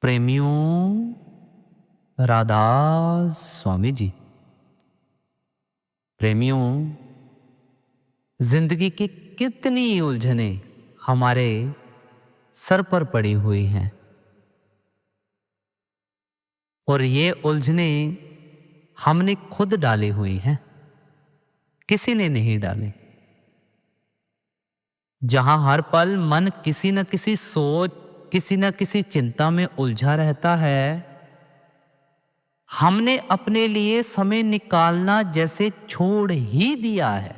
प्रेमियों, राधा स्वामी जी। प्रेमियों, जिंदगी की कितनी उलझने हमारे सर पर पड़ी हुई हैं और ये उलझने हमने खुद डाली हुई हैं, किसी ने नहीं डाली। जहां हर पल मन किसी न किसी सोच, किसी न किसी चिंता में उलझा रहता है, हमने अपने लिए समय निकालना जैसे छोड़ ही दिया है।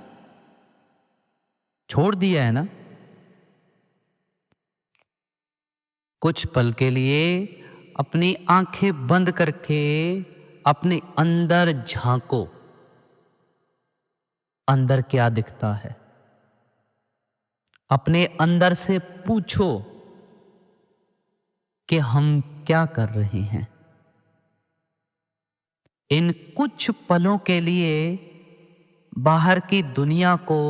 छोड़ दिया है ना। कुछ पल के लिए अपनी आंखें बंद करके अपने अंदर झांको। अंदर क्या दिखता है? अपने अंदर से पूछो कि हम क्या कर रहे हैं। इन कुछ पलों के लिए बाहर की दुनिया को,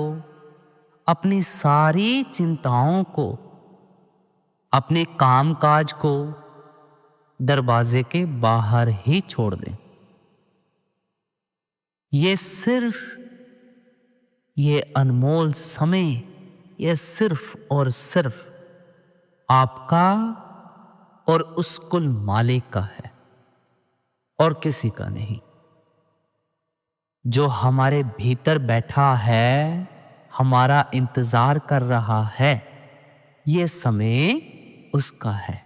अपनी सारी चिंताओं को, अपने कामकाज को दरवाजे के बाहर ही छोड़ दें। ये अनमोल समय, ये सिर्फ और सिर्फ आपका और उस कुल मालिक का है और किसी का नहीं। जो हमारे भीतर बैठा है, हमारा इंतजार कर रहा है, ये समय उसका है।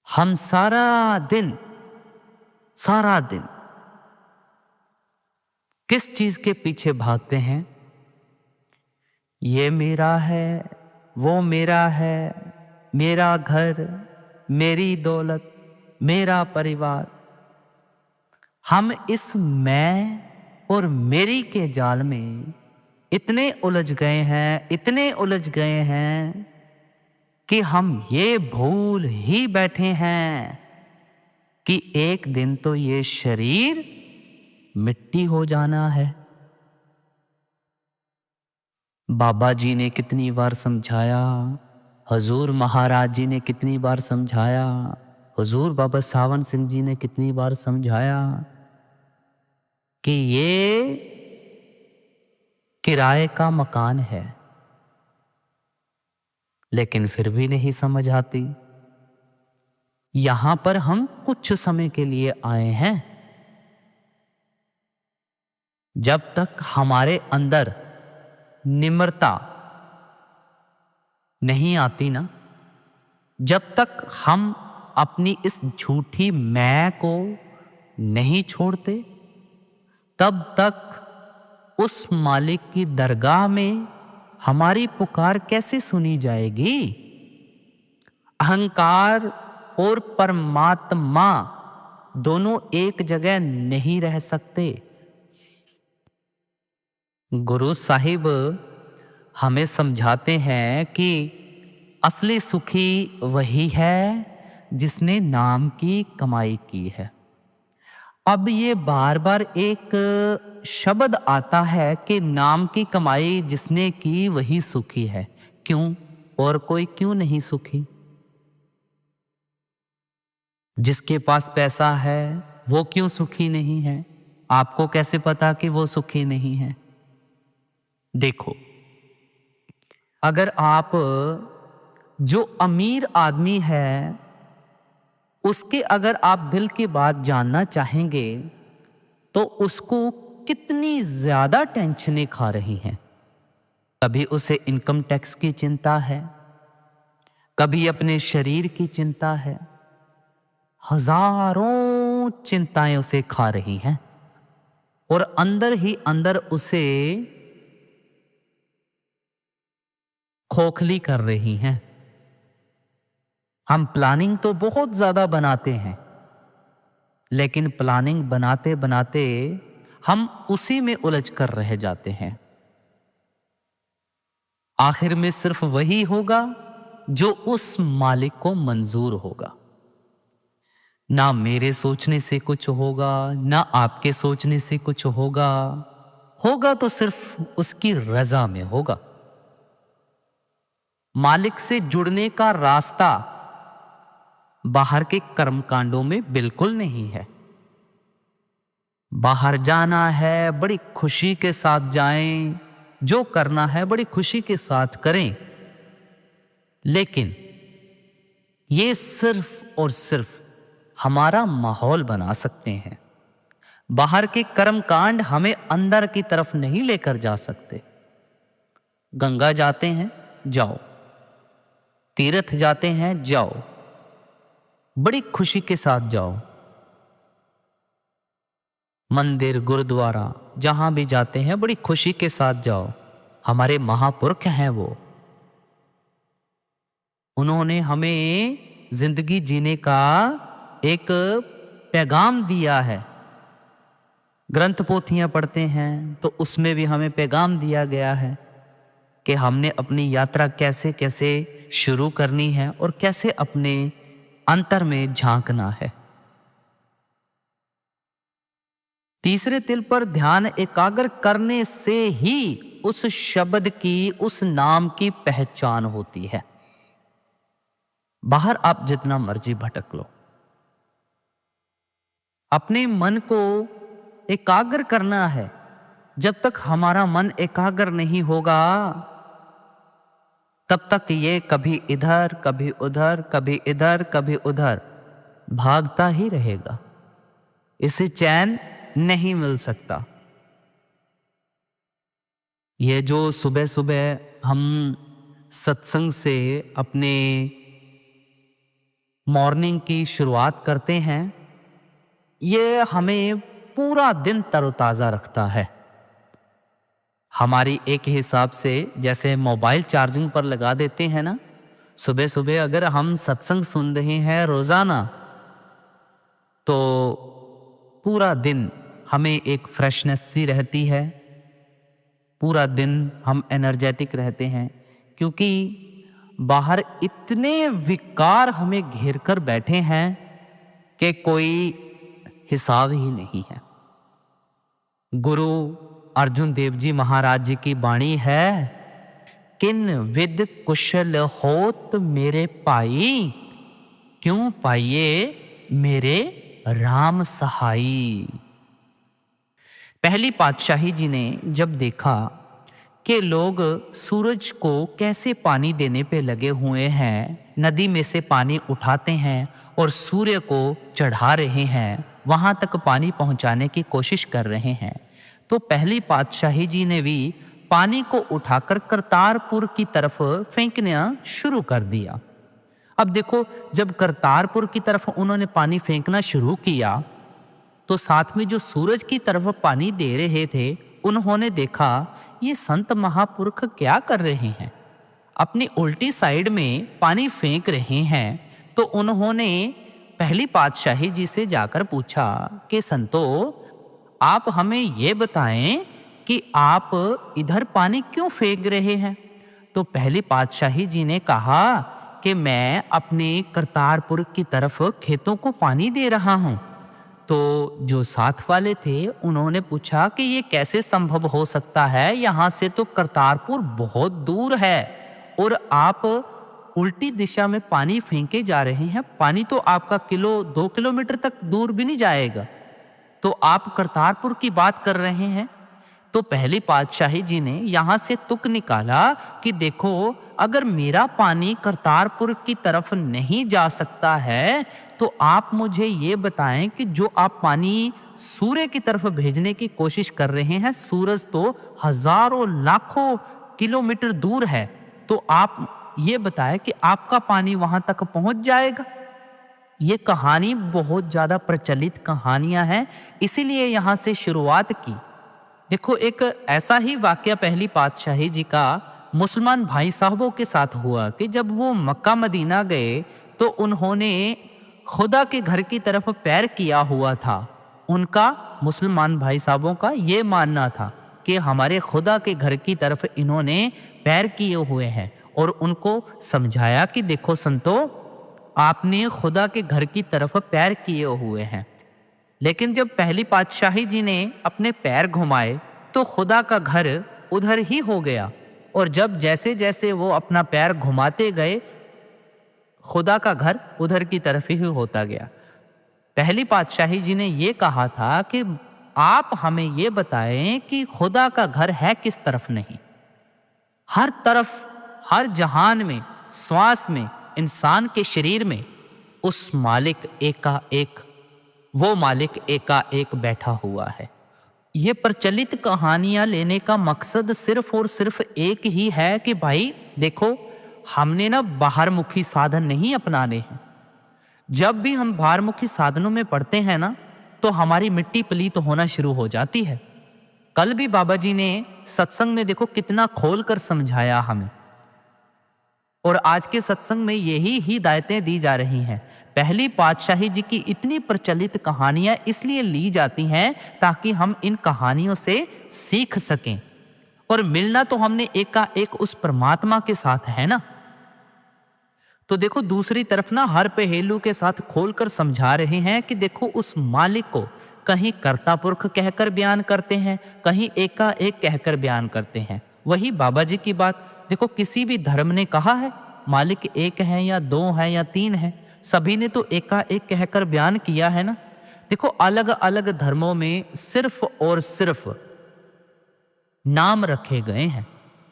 हम सारा दिन किस चीज के पीछे भागते हैं? ये मेरा है, वो मेरा है, मेरा घर, मेरी दौलत, मेरा परिवार। हम इस मैं और मेरी के जाल में इतने उलझ गए हैं कि हम ये भूल ही बैठे हैं कि एक दिन तो ये शरीर मिट्टी हो जाना है। बाबा जी ने कितनी बार समझाया, हजूर महाराज जी ने कितनी बार समझाया, हुजूर बाबा सावन सिंह जी ने कितनी बार समझाया कि ये किराए का मकान है, लेकिन फिर भी नहीं समझ आती। यहां पर हम कुछ समय के लिए आए हैं। जब तक हमारे अंदर निम्रता नहीं आती ना, जब तक हम अपनी इस झूठी मैं को नहीं छोड़ते, तब तक उस मालिक की दरगाह में हमारी पुकार कैसे सुनी जाएगी? अहंकार और परमात्मा दोनों एक जगह नहीं रह सकते। गुरु साहिब हमें समझाते हैं कि असली सुखी वही है जिसने नाम की कमाई की है। अब ये बार बार एक शब्द आता है कि नाम की कमाई जिसने की वही सुखी है। क्यों? और कोई क्यों नहीं सुखी? जिसके पास पैसा है वो क्यों सुखी नहीं है? आपको कैसे पता कि वो सुखी नहीं है? देखो, अगर आप जो अमीर आदमी है उसके अगर आप दिल की बात जानना चाहेंगे तो उसको कितनी ज्यादा टेंशनें खा रही हैं। कभी उसे इनकम टैक्स की चिंता है, कभी अपने शरीर की चिंता है, हजारों चिंताएं उसे खा रही हैं और अंदर ही अंदर उसे खोखली कर रही हैं। हम प्लानिंग तो बहुत ज्यादा बनाते हैं, लेकिन प्लानिंग बनाते बनाते हम उसी में उलझ कर रह जाते हैं। आखिर में सिर्फ वही होगा जो उस मालिक को मंजूर होगा। ना मेरे सोचने से कुछ होगा, ना आपके सोचने से कुछ होगा। होगा तो सिर्फ उसकी रजा में होगा। मालिक से जुड़ने का रास्ता बाहर के कर्मकांडों में बिल्कुल नहीं है। बाहर जाना है बड़ी खुशी के साथ जाएं, जो करना है बड़ी खुशी के साथ करें, लेकिन ये सिर्फ और सिर्फ हमारा माहौल बना सकते हैं। बाहर के कर्म कांड हमें अंदर की तरफ नहीं लेकर जा सकते। गंगा जाते हैं, जाओ। तीर्थ जाते हैं, जाओ, बड़ी खुशी के साथ जाओ। मंदिर, गुरुद्वारा, जहां भी जाते हैं बड़ी खुशी के साथ जाओ। हमारे महापुरुष हैं वो, उन्होंने हमें जिंदगी जीने का एक पैगाम दिया है। ग्रंथ पोथियां पढ़ते हैं तो उसमें भी हमें पैगाम दिया गया है कि हमने अपनी यात्रा कैसे कैसे शुरू करनी है और कैसे अपने अंतर में झांकना है। तीसरे तिल पर ध्यान एकाग्र करने से ही उस शब्द की, उस नाम की पहचान होती है। बाहर आप जितना मर्जी भटक लो, अपने मन को एकाग्र करना है। जब तक हमारा मन एकाग्र नहीं होगा तब तक ये कभी इधर कभी उधर, कभी इधर कभी उधर भागता ही रहेगा। इसे चैन नहीं मिल सकता। ये जो सुबह सुबह हम सत्संग से अपने मॉर्निंग की शुरुआत करते हैं, ये हमें पूरा दिन तरोताजा रखता है। हमारी एक हिसाब से जैसे मोबाइल चार्जिंग पर लगा देते हैं ना, सुबह सुबह अगर हम सत्संग सुन रहे हैं रोजाना, तो पूरा दिन हमें एक फ्रेशनेस सी रहती है। पूरा दिन हम एनर्जेटिक रहते हैं, क्योंकि बाहर इतने विकार हमें घेर कर बैठे हैं कि कोई हिसाब ही नहीं है। गुरु अर्जुन देव जी महाराज जी की वाणी है, किन विद कुशल होत मेरे पाई, क्यों पाइये मेरे राम सहाई। पहली पातशाही जी ने जब देखा कि लोग सूरज को कैसे पानी देने पे लगे हुए हैं, नदी में से पानी उठाते हैं और सूर्य को चढ़ा रहे हैं, वहां तक पानी पहुंचाने की कोशिश कर रहे हैं, तो पहली पातशाही जी ने भी पानी को उठाकर करतारपुर की तरफ फेंकना शुरू कर दिया। अब देखो, जब करतारपुर की तरफ उन्होंने पानी फेंकना शुरू किया तो साथ में जो सूरज की तरफ पानी दे रहे थे, उन्होंने देखा ये संत महापुरुष क्या कर रहे हैं, अपनी उल्टी साइड में पानी फेंक रहे हैं। तो उन्होंने पहली पातशाही जी से जाकर पूछा कि संतो, आप हमें ये बताएं कि आप इधर पानी क्यों फेंक रहे हैं। तो पहली पातशाही जी ने कहा कि मैं अपने करतारपुर की तरफ खेतों को पानी दे रहा हूं। तो जो साथ वाले थे उन्होंने पूछा कि ये कैसे संभव हो सकता है, यहाँ से तो करतारपुर बहुत दूर है और आप उल्टी दिशा में पानी फेंके जा रहे हैं। पानी तो आपका 2 किलोमीटर तक दूर भी नहीं जाएगा, तो आप करतारपुर की बात कर रहे हैं। तो पहली पातशाही जी ने यहाँ से तुक निकाला कि देखो, अगर मेरा पानी करतारपुर की तरफ नहीं जा सकता है तो आप मुझे ये बताएं कि जो आप पानी सूर्य की तरफ भेजने की कोशिश कर रहे हैं, सूरज तो हजारों लाखों किलोमीटर दूर है, तो आप ये बताएं कि आपका पानी वहां तक पहुंच जाएगा। ये कहानी बहुत ज्यादा प्रचलित कहानियां हैं, इसीलिए यहां से शुरुआत की। देखो, एक ऐसा ही वाकया पहली पातशाही जी का मुसलमान भाई साहबों के साथ हुआ कि जब वो मक्का मदीना गए तो उन्होंने खुदा के घर की तरफ पैर किया हुआ था। उनका, मुसलमान भाई साहबों का ये मानना था कि हमारे खुदा के घर की तरफ इन्होंने पैर किए हुए हैं, और उनको समझाया कि देखो संतो, आपने खुदा के घर की तरफ पैर किए हुए हैं। लेकिन जब पहली पातशाही जी ने अपने पैर घुमाए तो खुदा का घर उधर ही हो गया, और जब जैसे जैसे वो अपना पैर घुमाते गए, खुदा का घर उधर की तरफ ही होता गया। पहली पातशाही जी ने ये कहा था कि आप हमें ये बताएं कि खुदा का घर है किस तरफ नहीं। हर तरफ, हर जहान में, श्वास में, इंसान के शरीर में उस मालिक एकाएक, वो मालिक एकाएक बैठा हुआ है। ये प्रचलित कहानियां लेने का मकसद सिर्फ और सिर्फ एक ही है कि भाई देखो, हमने ना बाहरमुखी साधन नहीं अपनाने हैं। जब भी हम बाहरमुखी साधनों में पड़ते हैं ना, तो हमारी मिट्टी पलीत होना शुरू हो जाती है। कल भी बाबा जी ने सत्संग में देखो कितना खोल कर समझाया हमें, और आज के सत्संग में यही हिदायतें दी जा रही हैं। पहली पातशाही जी की इतनी प्रचलित कहानियां इसलिए ली जाती हैं ताकि हम इन कहानियों से सीख सकें, और मिलना तो हमने एकाएक उस परमात्मा के साथ है ना। तो देखो दूसरी तरफ ना हर पहेलू के साथ खोलकर समझा रहे हैं कि देखो उस मालिक को कहीं कर्ता पुरख कहकर बयान करते हैं, कहीं एकाएक कहकर बयान करते हैं। वही बाबा जी की बात देखो, किसी भी धर्म ने कहा है मालिक एक है या दो है या तीन है, सभी ने तो एकाएक कहकर बयान किया है ना। देखो अलग अलग धर्मों में सिर्फ और सिर्फ नाम रखे गए हैं,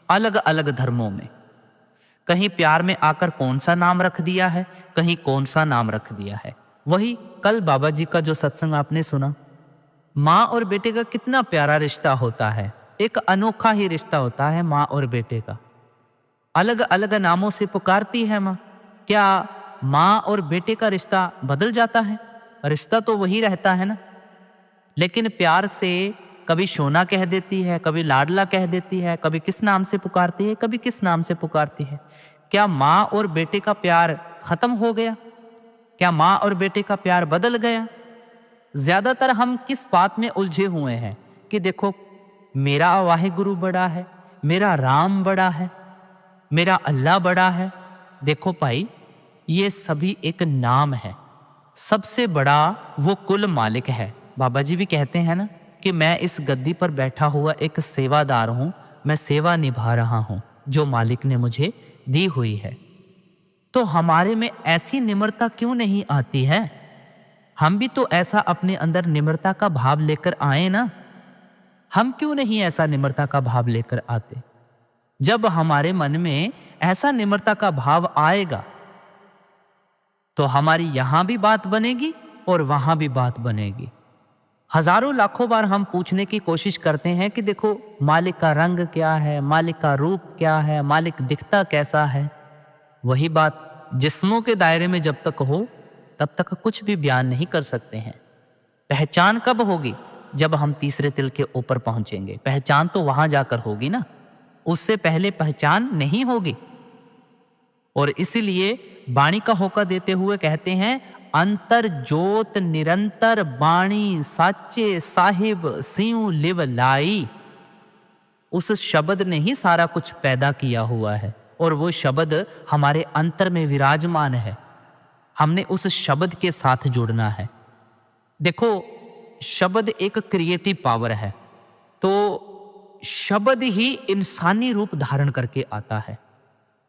अलग अलग धर्मों में। कहीं प्यार में आकर कौन सा नाम रख दिया है, कहीं कौन सा नाम रख दिया है। वही कल बाबा जी का जो सत्संग आपने सुना, माँ और बेटे का कितना प्यारा रिश्ता होता है, एक अनोखा ही रिश्ता होता है माँ और बेटे का। अलग अलग नामों से पुकारती है माँ। क्या माँ और बेटे का रिश्ता बदल जाता है? रिश्ता तो वही रहता है ना, लेकिन प्यार से कभी सोना कह देती है, कभी लाडला कह देती है, कभी किस नाम से पुकारती है, कभी किस नाम से पुकारती है। क्या माँ और बेटे का प्यार खत्म हो गया? क्या माँ और बेटे का प्यार बदल गया? ज्यादातर हम किस बात में उलझे हुए हैं कि देखो मेरा वाहिगुरु बड़ा है, मेरा राम बड़ा है, मेरा अल्लाह बड़ा है। देखो भाई, ये सभी एक नाम है, सबसे बड़ा वो कुल मालिक है। बाबा जी भी कहते हैं ना कि मैं इस गद्दी पर बैठा हुआ एक सेवादार हूं, मैं सेवा निभा रहा हूं जो मालिक ने मुझे दी हुई है। तो हमारे में ऐसी निम्रता क्यों नहीं आती है? हम भी तो ऐसा अपने अंदर निम्रता का भाव लेकर आए ना। हम क्यों नहीं ऐसा निम्रता का भाव लेकर आते? जब हमारे मन में ऐसा निम्रता का भाव आएगा तो हमारी यहां भी बात बनेगी और वहां भी बात बनेगी। हजारों लाखों बार हम पूछने की कोशिश करते हैं कि देखो मालिक का रंग क्या है, मालिक का रूप क्या है, मालिक दिखता कैसा है। वही बात जिस्मों के दायरे में जब तक हो तब तक कुछ भी बयान नहीं कर सकते हैं। पहचान कब होगी? जब हम तीसरे तिल के ऊपर पहुंचेंगे। पहचान तो वहां जाकर होगी ना, उससे पहले पहचान नहीं होगी। और इसीलिए वाणी का होका देते हुए कहते हैं, अंतर जोत निरंतर बाणी साचे साहिब सिंह लिव लाई। उस शब्द ने ही सारा कुछ पैदा किया हुआ है और वो शब्द हमारे अंतर में विराजमान है। हमने उस शब्द के साथ जुड़ना है। देखो शब्द एक क्रिएटिव पावर है, तो शब्द ही इंसानी रूप धारण करके आता है।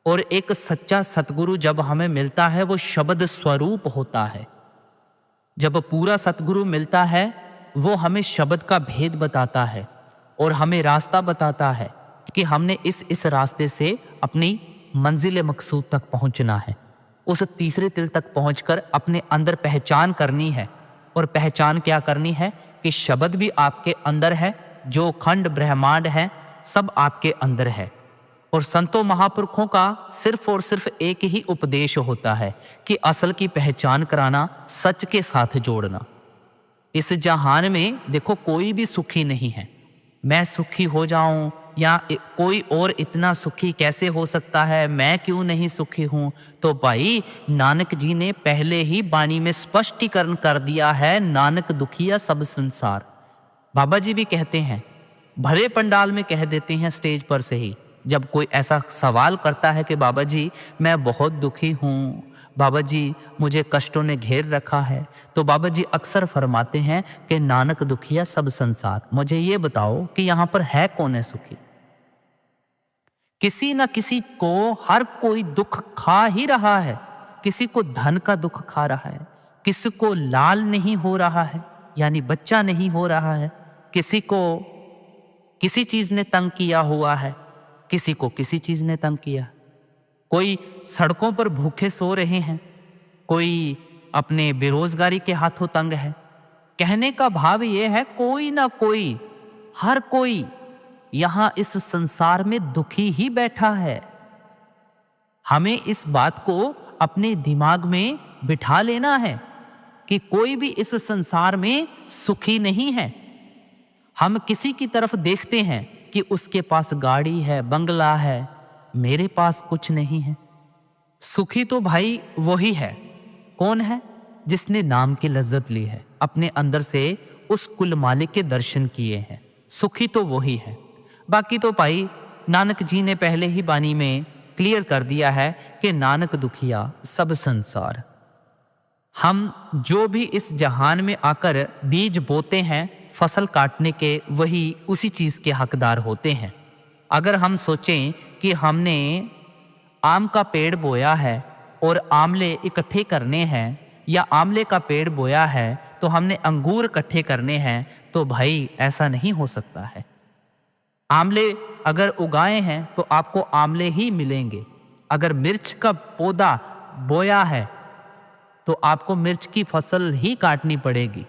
और एक सच्चा सतगुरु जब हमें मिलता है वो शब्द स्वरूप होता है। जब पूरा सतगुरु मिलता है वो हमें शब्द का भेद बताता है और हमें रास्ता बताता है कि हमने इस रास्ते से अपनी मंजिल मकसूद तक पहुंचना है। उस तीसरे तिल तक पहुंचकर अपने अंदर पहचान करनी है। और पहचान क्या करनी है कि शब्द भी आपके अंदर है, जो खंड ब्रह्मांड है सब आपके अंदर है। और संतों महापुरुषों का सिर्फ और सिर्फ एक ही उपदेश होता है कि असल की पहचान कराना, सच के साथ जोड़ना। इस जहान में देखो कोई भी सुखी नहीं है। मैं सुखी हो जाऊं या कोई और इतना सुखी कैसे हो सकता है, मैं क्यों नहीं सुखी हूं? तो भाई नानक जी ने पहले ही वाणी में स्पष्टीकरण कर दिया है, नानक दुखिया सब संसार। बाबा जी भी कहते हैं, भरे पंडाल में कह देते हैं स्टेज पर से ही, जब कोई ऐसा सवाल करता है कि बाबा जी मैं बहुत दुखी हूँ, बाबा जी मुझे कष्टों ने घेर रखा है, तो बाबा जी अक्सर फरमाते हैं कि नानक दुखिया सब संसार। मुझे ये बताओ कि यहाँ पर है कौन है सुखी? किसी न किसी को हर कोई दुख खा ही रहा है, किसी को धन का दुख खा रहा है, किसी को लाल नहीं हो रहा है यानी बच्चा नहीं हो रहा है, किसी को किसी चीज ने तंग किया हुआ है, किसी को किसी चीज ने तंग किया, कोई सड़कों पर भूखे सो रहे हैं, कोई अपने बेरोजगारी के हाथों तंग है। कहने का भाव यह है कोई ना कोई, हर कोई यहां इस संसार में दुखी ही बैठा है। हमें इस बात को अपने दिमाग में बिठा लेना है कि कोई भी इस संसार में सुखी नहीं है। हम किसी की तरफ देखते हैं कि उसके पास गाड़ी है, बंगला है, मेरे पास कुछ नहीं है। सुखी तो भाई वही है। कौन है? जिसने नाम की लज्जत ली है, अपने अंदर से उस कुल मालिक के दर्शन किए हैं। सुखी तो वही है। बाकी तो भाई नानक जी ने पहले ही बानी में क्लियर कर दिया है कि नानक दुखिया सब संसार। हम जो भी इस जहान में आकर बीज बोते हैं, फसल काटने के वही उसी चीज के हकदार होते हैं। अगर हम सोचें कि हमने आम का पेड़ बोया है और आमले इकट्ठे करने हैं, या आमले का पेड़ बोया है तो हमने अंगूर इकट्ठे करने हैं, तो भाई ऐसा नहीं हो सकता है। आमले अगर उगाए हैं तो आपको आमले ही मिलेंगे। अगर मिर्च का पौधा बोया है तो आपको मिर्च की फसल ही काटनी पड़ेगी।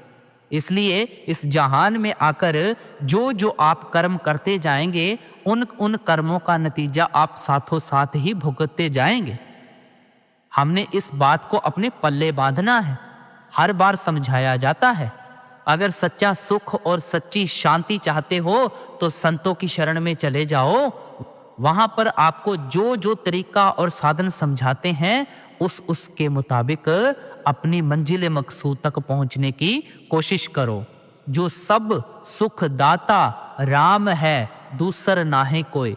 इसलिए इस जहान में आकर जो जो आप कर्म करते जाएंगे, उन कर्मों का नतीजा आप साथों साथ ही भुगतते जाएंगे। हमने इस बात को अपने पल्ले बांधना है। हर बार समझाया जाता है, अगर सच्चा सुख और सच्ची शांति चाहते हो तो संतों की शरण में चले जाओ। वहां पर आपको जो जो तरीका और साधन समझाते हैं, उसके मुताबिक अपनी मंजिल मकसूद तक पहुंचने की कोशिश करो। जो सब सुख दाता राम है, दूसर नाहे कोई।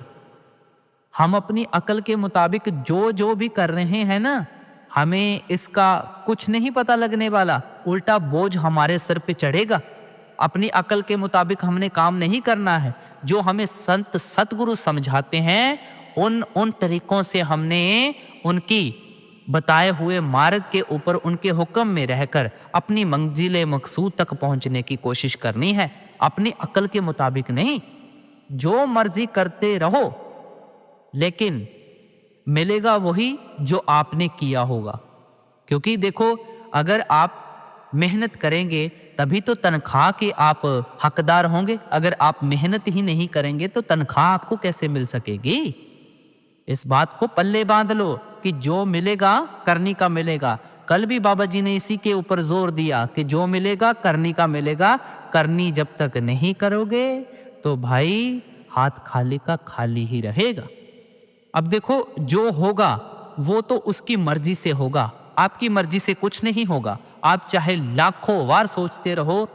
हम अपनी अकल के मुताबिक जो जो भी कर रहे हैं ना, हमें इसका कुछ नहीं पता लगने वाला, उल्टा बोझ हमारे सर पे चढ़ेगा। अपनी अकल के मुताबिक हमने काम नहीं करना है। जो हमें संत सतगुरु समझाते हैं, उन तरीकों से हमने उनकी बताए हुए मार्ग के ऊपर उनके हुक्म में रहकर अपनी मंजिल मकसूद तक पहुंचने की कोशिश करनी है, अपनी अकल के मुताबिक नहीं। जो मर्जी करते रहो, लेकिन मिलेगा वही जो आपने किया होगा। क्योंकि देखो, अगर आप मेहनत करेंगे तभी तो तनख्वाह के आप हकदार होंगे। अगर आप मेहनत ही नहीं करेंगे तो तनख्वाह आपको कैसे मिल सकेगी? इस बात को पल्ले बांध लो कि जो मिलेगा करनी का मिलेगा। कल भी बाबा जी ने इसी के ऊपर जोर दिया कि जो मिलेगा करनी का मिलेगा। करनी जब तक नहीं करोगे तो भाई हाथ खाली का खाली ही रहेगा। अब देखो, जो होगा वो तो उसकी मर्जी से होगा, आपकी मर्जी से कुछ नहीं होगा। आप चाहे लाखों बार सोचते रहो,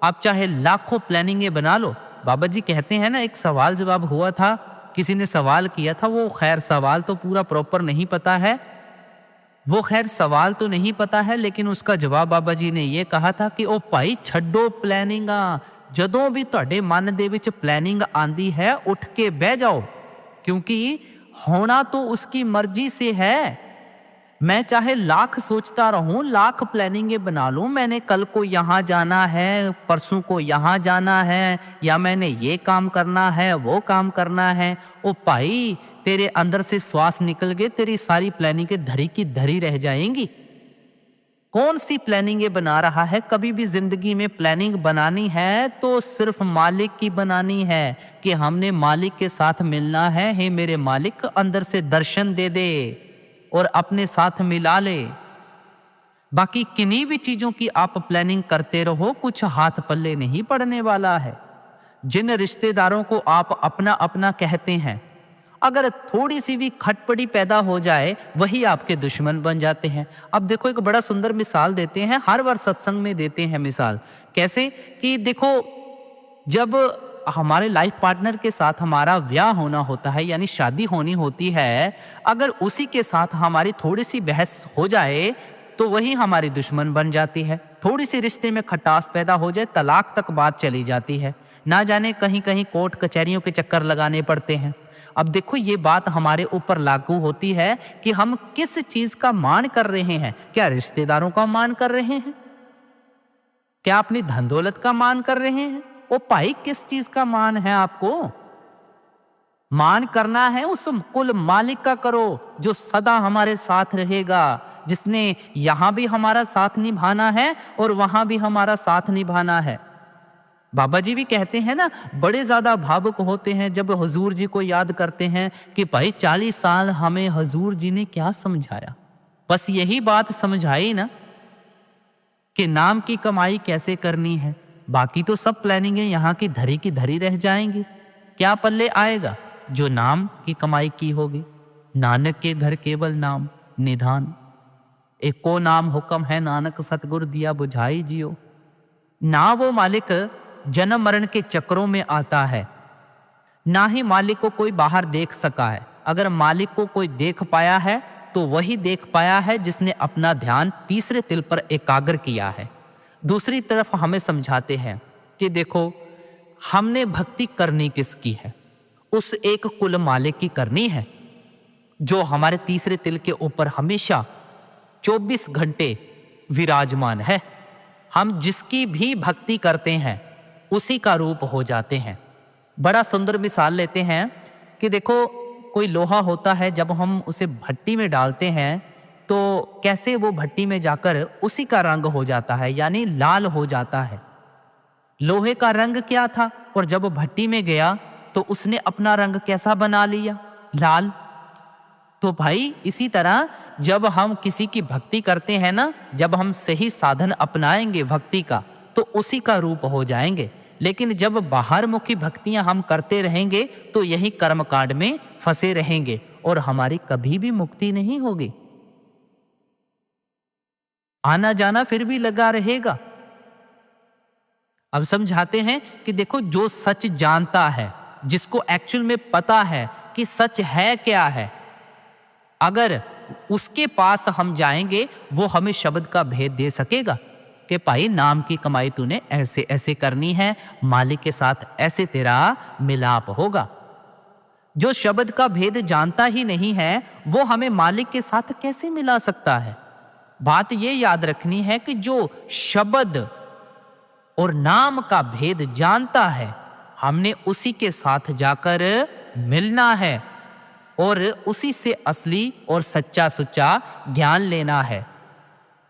आप चाहे लाखों प्लानिंगें बना लो। बाबा जी कहते हैं ना, एक सवाल जवाब हुआ था, किसी ने सवाल किया था, वो खैर सवाल तो पूरा प्रॉपर नहीं पता है, लेकिन उसका जवाब बाबा जी ने ये कहा था कि ओ भाई छड्डो प्लानिंगा। ਜਦੋਂ भी ਤੁਹਾਡੇ मन ਦੇ ਵਿੱਚ प्लानिंग आंदी है, उठ के बह जाओ, क्योंकि होना तो उसकी मर्जी से है। मैं चाहे लाख सोचता रहूं, लाख प्लानिंगें बना लूं, मैंने कल को यहाँ जाना है, परसों को यहाँ जाना है, या मैंने ये काम करना है, वो काम करना है। ओ भाई, तेरे अंदर से श्वास निकल गए, तेरी सारी प्लानिंगें धरी की धरी रह जाएंगी। कौन सी प्लानिंगें बना रहा है? कभी भी जिंदगी में प्लानिंग बनानी है तो सिर्फ मालिक की बनानी है कि हमने मालिक के साथ मिलना है। हे मेरे मालिक, अंदर से दर्शन दे दे और अपने साथ मिला ले। बाकी किन्हीं भी चीजों की आप प्लानिंग करते रहो, कुछ हाथ पल्ले नहीं पड़ने वाला है। जिन रिश्तेदारों को आप अपना अपना कहते हैं, अगर थोड़ी सी भी खटपटी पैदा हो जाए, वही आपके दुश्मन बन जाते हैं। अब देखो, एक बड़ा सुंदर मिसाल देते हैं, हर बार सत्संग में देते हैं मिसाल। कैसे कि देखो, जब हमारे लाइफ पार्टनर के साथ हमारा ब्याह होना होता है, यानी शादी होनी होती है, अगर उसी के साथ हमारी थोड़ी सी बहस हो जाए तो वही हमारी दुश्मन बन जाती है। थोड़ी सी रिश्ते में खटास पैदा हो जाए, तलाक तक बात चली जाती है। ना जाने कहीं कहीं कोर्ट कचहरियों के चक्कर लगाने पड़ते हैं। अब देखो ये बात हमारे ऊपर लागू होती है कि हम किस चीज का मान कर रहे हैं। क्या रिश्तेदारों का मान कर रहे हैं? क्या अपनी धन दौलत का मान कर रहे हैं? ओ भाई, किस चीज का मान है आपको? मान करना है उस कुल मालिक का करो जो सदा हमारे साथ रहेगा, जिसने यहां भी हमारा साथ निभाना है और वहां भी हमारा साथ निभाना है। बाबा जी भी कहते हैं ना, बड़े ज्यादा भावुक होते हैं जब हुजूर जी को याद करते हैं कि भाई 40 साल हमें हुजूर जी ने क्या समझाया। बस यही बात समझाई ना कि नाम की कमाई कैसे करनी है। बाकी तो सब प्लानिंग यहाँ की धरी रह जाएंगी। क्या पल्ले आएगा जो नाम की कमाई की होगी। नानक के घर केवल नाम निधान, एको नाम हुक्म है नानक सतगुर दिया बुझाई जियो। ना वो मालिक जन्म मरण के चक्रों में आता है, ना ही मालिक को कोई बाहर देख सका है। अगर मालिक को कोई देख पाया है तो वही देख पाया है जिसने अपना ध्यान तीसरे तिल पर एकाग्र किया है। दूसरी तरफ हमें समझाते हैं कि देखो, हमने भक्ति करनी किसकी है? उस एक कुल मालिक की करनी है जो हमारे तीसरे तिल के ऊपर हमेशा 24 घंटे विराजमान है। हम जिसकी भी भक्ति करते हैं उसी का रूप हो जाते हैं। बड़ा सुंदर मिसाल लेते हैं कि देखो, कोई लोहा होता है, जब हम उसे भट्टी में डालते हैं तो कैसे वो भट्टी में जाकर उसी का रंग हो जाता है, यानी लाल हो जाता है। लोहे का रंग क्या था और जब भट्टी में गया तो उसने अपना रंग कैसा बना लिया? लाल। तो भाई इसी तरह जब हम किसी की भक्ति करते हैं ना, जब हम सही साधन अपनाएंगे भक्ति का तो उसी का रूप हो जाएंगे। लेकिन जब बाहर मुखी भक्तियां हम करते रहेंगे तो यही कर्मकांड में फंसे रहेंगे और हमारी कभी भी मुक्ति नहीं होगी। आना जाना फिर भी लगा रहेगा। अब समझाते हैं कि देखो, जो सच जानता है, जिसको एक्चुअल में पता है कि सच है क्या है, अगर उसके पास हम जाएंगे वो हमें शब्द का भेद दे सकेगा कि भाई नाम की कमाई तूने ऐसे ऐसे करनी है, मालिक के साथ ऐसे तेरा मिलाप होगा। जो शब्द का भेद जानता ही नहीं है वो हमें मालिक के साथ कैसे मिला सकता है? बात ये याद रखनी है कि जो शब्द और नाम का भेद जानता है, हमने उसी के साथ जाकर मिलना है और उसी से असली और सच्चा सुच्चा ज्ञान लेना है।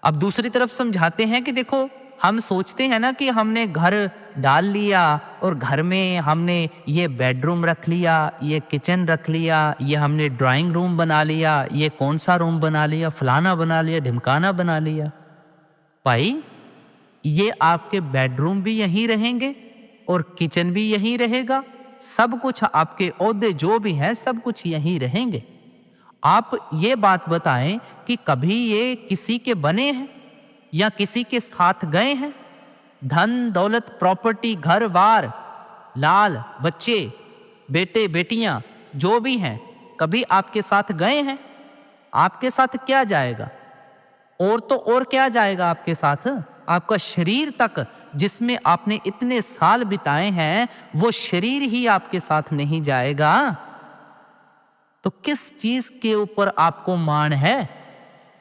अब दूसरी तरफ समझाते हैं कि देखो, हम सोचते हैं ना कि हमने घर डाल लिया और घर में हमने ये बेडरूम रख लिया, ये किचन रख लिया, ये हमने ड्राइंग रूम बना लिया, ये कौन सा रूम बना लिया, फलाना बना लिया, ढिमकाना बना लिया। भाई ये आपके बेडरूम भी यहीं रहेंगे और किचन भी यहीं रहेगा। सब कुछ आपके ओहदे जो भी हैं सब कुछ यहीं रहेंगे। आप ये बात बताएं कि कभी ये किसी के बने हैं या किसी के साथ गए हैं? धन दौलत प्रॉपर्टी घर बार लाल बच्चे बेटे बेटियां जो भी हैं कभी आपके साथ गए हैं? आपके साथ क्या जाएगा? और तो और क्या जाएगा आपके साथ? आपका शरीर तक, जिसमें आपने इतने साल बिताए हैं, वो शरीर ही आपके साथ नहीं जाएगा। तो किस चीज के ऊपर आपको मान है?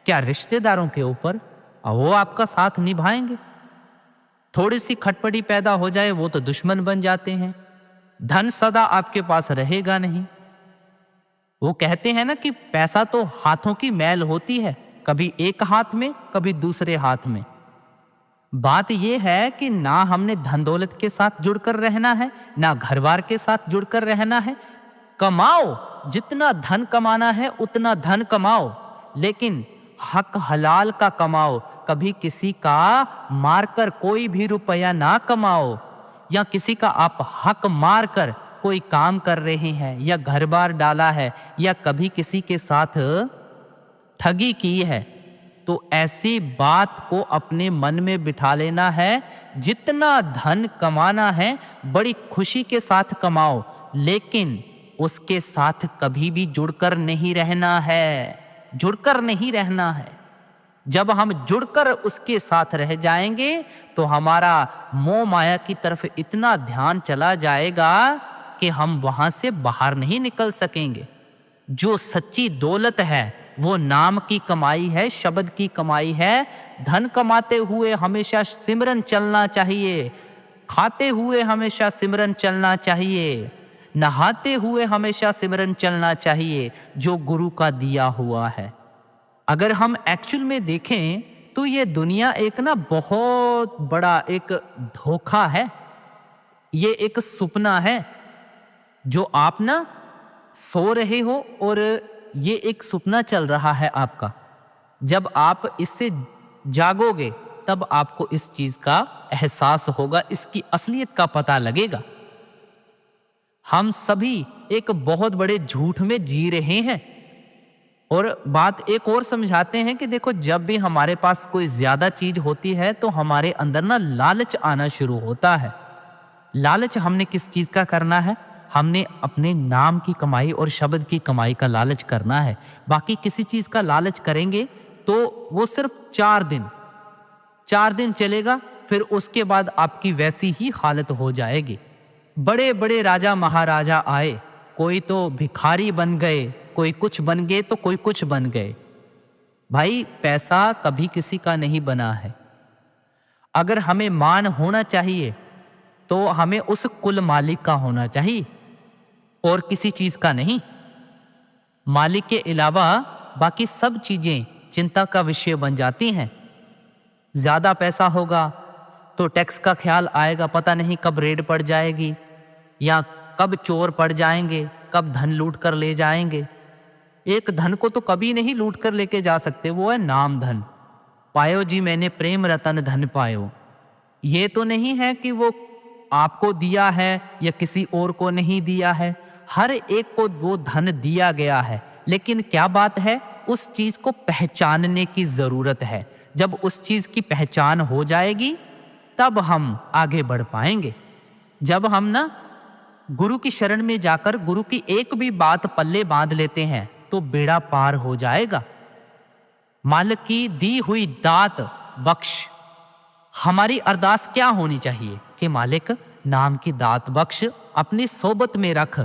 क्या रिश्तेदारों के ऊपर? वो आपका साथ निभाएंगे? थोड़ी सी खटपटी पैदा हो जाए वो तो दुश्मन बन जाते हैं। धन सदा आपके पास रहेगा नहीं। वो कहते हैं ना कि पैसा तो हाथों की मैल होती है, कभी एक हाथ में कभी दूसरे हाथ में। बात यह है कि ना हमने धन दौलत के साथ जुड़कर रहना है, ना घर बार के साथ जुड़कर रहना है। कमाओ, जितना धन कमाना है उतना धन कमाओ, लेकिन हक हलाल का कमाओ। कभी किसी का मारकर कोई भी रुपया ना कमाओ, या किसी का आप हक मारकर कोई काम कर रहे हैं या घर बार डाला है या कभी किसी के साथ ठगी की है, तो ऐसी बात को अपने मन में बिठा लेना है। जितना धन कमाना है बड़ी खुशी के साथ कमाओ, लेकिन उसके साथ कभी भी जुड़कर नहीं रहना है, जुड़कर नहीं रहना है। जब हम जुड़कर उसके साथ रह जाएंगे तो हमारा मोह माया की तरफ इतना ध्यान चला जाएगा कि हम वहां से बाहर नहीं निकल सकेंगे। जो सच्ची दौलत है वो नाम की कमाई है, शब्द की कमाई है। धन कमाते हुए हमेशा सिमरन चलना चाहिए, खाते हुए हमेशा सिमरन चलना चाहिए, नहाते हुए हमेशा सिमरन चलना चाहिए, जो गुरु का दिया हुआ है। अगर हम एक्चुअल में देखें तो ये दुनिया एक ना बहुत बड़ा एक धोखा है, ये एक सपना है जो आप ना सो रहे हो और ये एक सपना चल रहा है आपका। जब आप इससे जागोगे तब आपको इस चीज का एहसास होगा, इसकी असलियत का पता लगेगा। हम सभी एक बहुत बड़े झूठ में जी रहे हैं। और बात एक और समझाते हैं कि देखो, जब भी हमारे पास कोई ज्यादा चीज होती है तो हमारे अंदर ना लालच आना शुरू होता है। लालच हमने किस चीज का करना है? हमने अपने नाम की कमाई और शब्द की कमाई का लालच करना है। बाकी किसी चीज का लालच करेंगे तो वो सिर्फ 4 दिन चलेगा, फिर उसके बाद आपकी वैसी ही हालत हो जाएगी। बड़े बड़े राजा महाराजा आए, कोई तो भिखारी बन गए, कोई कुछ बन गए तो कोई कुछ बन गए। भाई, पैसा कभी किसी का नहीं बना है। अगर हमें मान होना चाहिए तो हमें उस कुल मालिक का होना चाहिए और किसी चीज का नहीं। मालिक के अलावा बाकी सब चीजें चिंता का विषय बन जाती हैं। ज्यादा पैसा होगा तो टैक्स का ख्याल आएगा, पता नहीं कब रेड पड़ जाएगी या कब चोर पड़ जाएंगे, कब धन लूट कर ले जाएंगे। एक धन को तो कभी नहीं लूट कर लेके जा सकते, वो है नाम धन। पायो जी मैंने प्रेम रतन धन पायो। ये तो नहीं है कि वो आपको दिया है या किसी और को नहीं दिया है, हर एक को वो धन दिया गया है। लेकिन क्या बात है, उस चीज को पहचानने की जरूरत है। जब उस चीज की पहचान हो जाएगी तब हम आगे बढ़ पाएंगे। जब हम ना गुरु की शरण में जाकर गुरु की एक भी बात पल्ले बांध लेते हैं तो बेड़ा पार हो जाएगा। मालिक की दी हुई दात बख्श। हमारी अरदास क्या होनी चाहिए कि मालिक नाम की दात बख्श, अपनी सोबत में रख।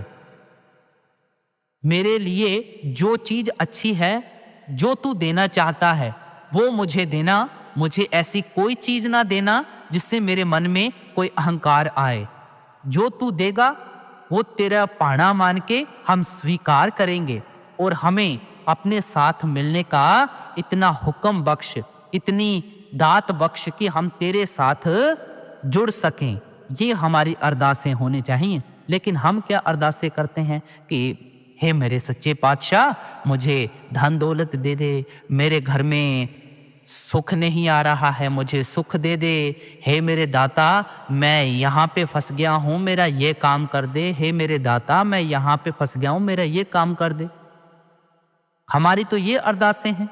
मेरे लिए जो चीज अच्छी है, जो तू देना चाहता है वो मुझे देना। मुझे ऐसी कोई चीज ना देना जिससे मेरे मन में कोई अहंकार आए। जो तू देगा वो तेरा पाना मान के हम स्वीकार करेंगे और हमें अपने साथ मिलने का इतना हुक्म बख्श, इतनी दात बख्श कि हम तेरे साथ जुड़ सकें। ये हमारी अरदासें होनी चाहिए। लेकिन हम क्या अरदासें करते हैं कि हे मेरे सच्चे पातशाह, मुझे धन दौलत दे दे, मेरे घर में सुख नहीं आ रहा है, मुझे सुख दे दे। हे मेरे दाता, मैं यहाँ पे फंस गया हूँ, मेरा ये काम कर दे। हे मेरे दाता, मैं यहाँ पे फंस गया हूँ, मेरा ये काम कर दे। हमारी तो ये अरदासें हैं।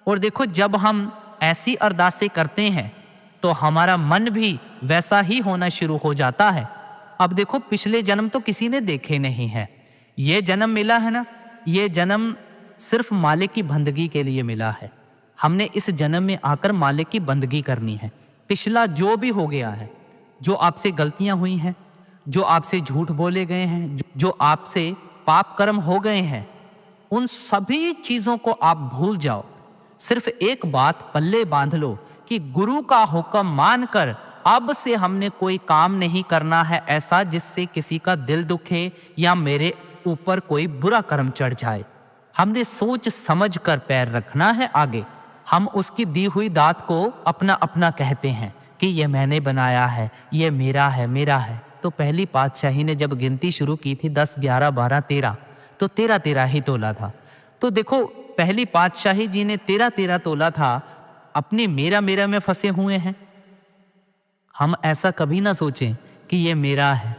और देखो, जब हम ऐसी अरदासें करते हैं तो हमारा मन भी वैसा ही होना शुरू हो जाता है। अब देखो, पिछले जन्म तो किसी ने देखे नहीं है, ये जन्म मिला है ना, ये जन्म सिर्फ मालिक की बंदगी के लिए मिला है। हमने इस जन्म में आकर मालिक की बंदगी करनी है। पिछला जो भी हो गया है, जो आपसे गलतियां हुई हैं, जो आपसे झूठ बोले गए हैं, जो आपसे पाप कर्म हो गए हैं, उन सभी चीजों को आप भूल जाओ। सिर्फ एक बात पल्ले बांध लो कि गुरु का हुक्म मानकर अब से हमने कोई काम नहीं करना है ऐसा जिससे किसी का दिल दुखे या मेरे ऊपर कोई बुरा कर्म चढ़ जाए। हमने सोच समझ कर पैर रखना है आगे। हम उसकी दी हुई दात को अपना अपना कहते हैं कि ये मैंने बनाया है, ये मेरा है, मेरा है। तो पहली पातशाही ने जब गिनती शुरू की थी 10, 11, 12, 13, तो 13 ही तोला था। तो देखो, पहली पातशाही जी ने 13 तोला था, अपने मेरा मेरा में फंसे हुए हैं। हम ऐसा कभी ना सोचें कि ये मेरा है।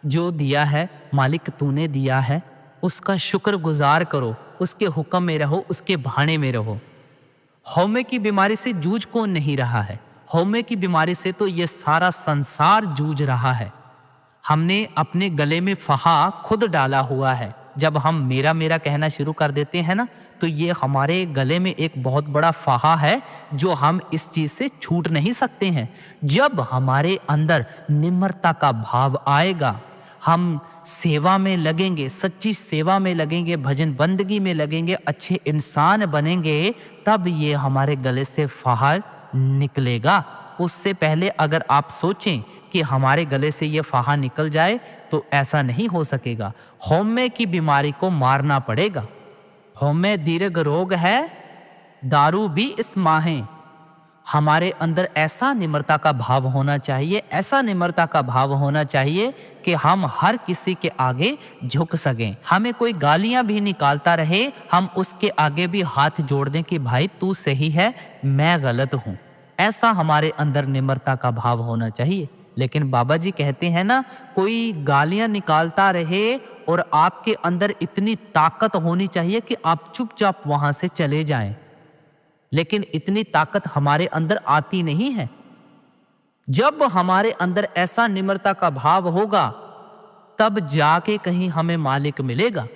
जो दिया है मालिक तूने दिया है, उसका शुक्र गुजार करो, उसके हुक्म में रहो, उसके भाने में रहो। हौमे की बीमारी से जूझ कौन नहीं रहा है? हौमे की बीमारी से तो ये सारा संसार जूझ रहा है। हमने अपने गले में फहा खुद डाला हुआ है। जब हम मेरा मेरा कहना शुरू कर देते हैं ना, तो ये हमारे गले में एक बहुत बड़ा फाहा है जो हम इस चीज से छूट नहीं सकते हैं। जब हमारे अंदर निम्रता का भाव आएगा, हम सेवा में लगेंगे, सच्ची सेवा में लगेंगे, भजन बंदगी में लगेंगे, अच्छे इंसान बनेंगे, तब ये हमारे गले से फाहा निकलेगा। उससे पहले अगर आप सोचें कि हमारे गले से ये फाहा निकल जाए, तो ऐसा नहीं हो सकेगा। हौमे की बीमारी को मारना पड़ेगा। हौमे दीर्घ रोग है, दारू भी इस माहे। हमारे अंदर ऐसा निम्रता का भाव होना चाहिए, ऐसा निम्रता का भाव होना चाहिए कि हम हर किसी के आगे झुक सकें। हमें कोई गालियां भी निकालता रहे, हम उसके आगे भी हाथ जोड़ दें कि भाई तू सही है, मैं गलत हूं। ऐसा हमारे अंदर निम्रता का भाव होना चाहिए। लेकिन बाबा जी कहते हैं ना, कोई गालियां निकालता रहे और आपके अंदर इतनी ताकत होनी चाहिए कि आप चुपचाप वहां से चले जाएं। लेकिन इतनी ताकत हमारे अंदर आती नहीं है। जब हमारे अंदर ऐसा निम्रता का भाव होगा, तब जाके कहीं हमें मालिक मिलेगा।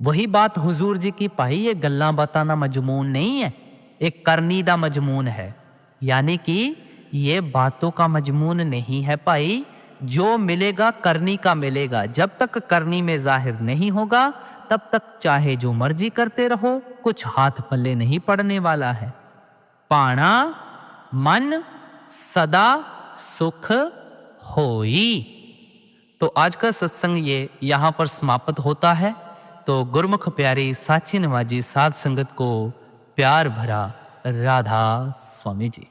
वही बात हुजूर जी की पाई, ये गल्ला बताना मजमून नहीं है, एक करनी दा मजमून है। यानी कि ये बातों का मजमून नहीं है भाई, जो मिलेगा करनी का मिलेगा। जब तक करनी में जाहिर नहीं होगा, तब तक चाहे जो मर्जी करते रहो, कुछ हाथ पल्ले नहीं पड़ने वाला है। पाणा मन सदा सुख होई। तो आज का सत्संग ये यहाँ पर समाप्त होता है। तो गुरमुख प्यारी साची नवाजी साध संगत को प्यार भरा राधा स्वामी जी।